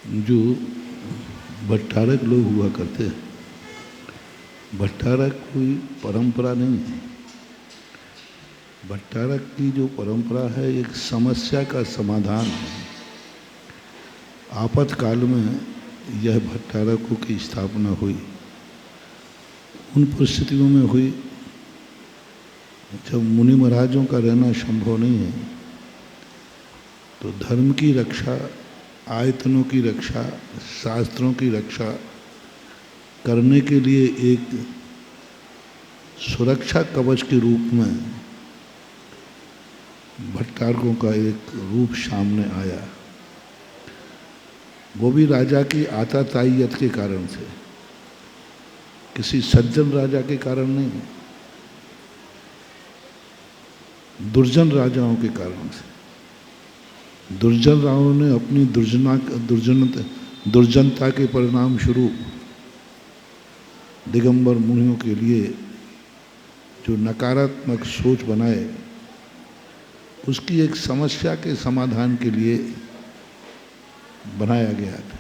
जो भट्टारक लोग हुआ करते हैं, भट्टारक कोई परंपरा नहीं है। भट्टारक की जो परंपरा है एक समस्या का समाधान है। आपातकाल में यह भट्टारकों की स्थापना हुई। उन परिस्थितियों में हुई जब मुनि महाराजों का रहना संभव नहीं है, तो धर्म की रक्षा, आयतनों की रक्षा, शास्त्रों की रक्षा करने के लिए एक सुरक्षा कवच के रूप में भट्टारकों का एक रूप सामने आया। वो भी राजा की आताताईयत के कारण से, किसी सज्जन राजा के कारण नहीं, दुर्जन राजाओं के कारण से। दुर्जन राजाओं ने अपनी दुर्जनता के परिणाम स्वरूप दिगंबर मुनियों के लिए जो नकारात्मक सोच बनाए, उसकी एक समस्या के समाधान के लिए बनाया गया था।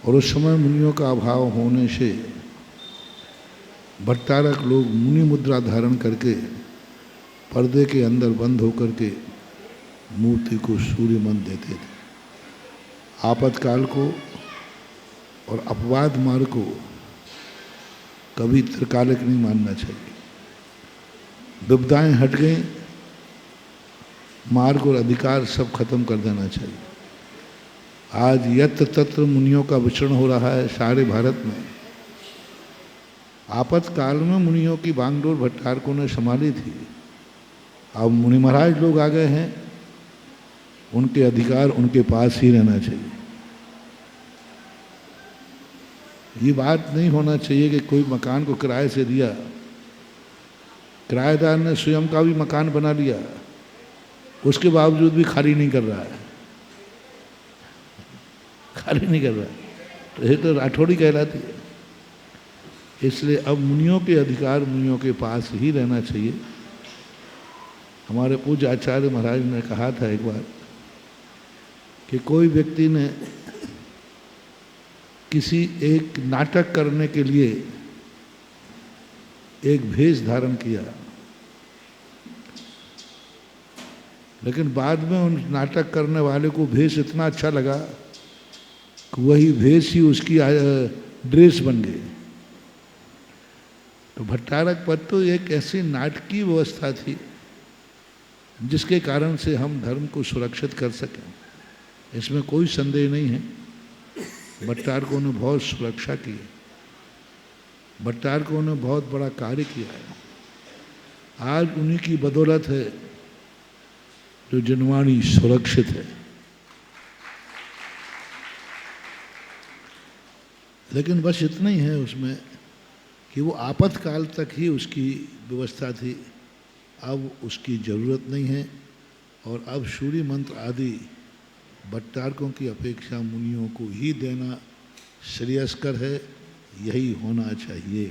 और उस समय मुनियों का अभाव होने से भट्टारक लोग मुनि मुद्रा धारण करके पर्दे के अंदर बंद होकर के मूर्ति को सूर्य मंत्र देते थे। आपातकाल को और अपवाद मार्ग को कभी त्रिकालिक नहीं मानना चाहिए। विपदाएं हट गई, मार्ग और अधिकार सब खत्म कर देना चाहिए। आज यत्र तत्र मुनियों का विचरण हो रहा है सारे भारत में। आपातकाल में मुनियों की बागडोर भट्टारकों ने संभाली थी। अब मुनि महाराज लोग आ गए हैं, उनके अधिकार उनके पास ही रहना चाहिए। ये बात नहीं होना चाहिए कि कोई मकान को किराए से दिया, किराएदार ने स्वयं का भी मकान बना लिया, उसके बावजूद भी खाली नहीं कर रहा है, खाली नहीं कर रहा है, तो ये तो राठौड़ी कहलाती है। इसलिए अब मुनियों के अधिकार मुनियों के पास ही रहना चाहिए। हमारे पूज्य आचार्य महाराज ने कहा था एक बार कि कोई व्यक्ति ने किसी एक नाटक करने के लिए एक भेष धारण किया, लेकिन बाद में उन नाटक करने वाले को भेष इतना अच्छा लगा कि वही भेष ही उसकी ड्रेस बन गई। तो भट्टारक पद तो एक ऐसी नाटकीय व्यवस्था थी जिसके कारण से हम धर्म को सुरक्षित कर सकें, इसमें कोई संदेह नहीं है। भट्टारकों ने बहुत सुरक्षा की, भट्टारकों ने बहुत बड़ा कार्य किया है। आज उन्हीं की बदौलत है जो जनवाणी सुरक्षित है। लेकिन बस इतना ही है उसमें कि वो आपातकाल तक ही उसकी व्यवस्था थी, अब उसकी ज़रूरत नहीं है। और अब सूर्य मंत्र आदि भट्टारकों की अपेक्षा मुनियों को ही देना श्रेयस्कर है, यही होना चाहिए।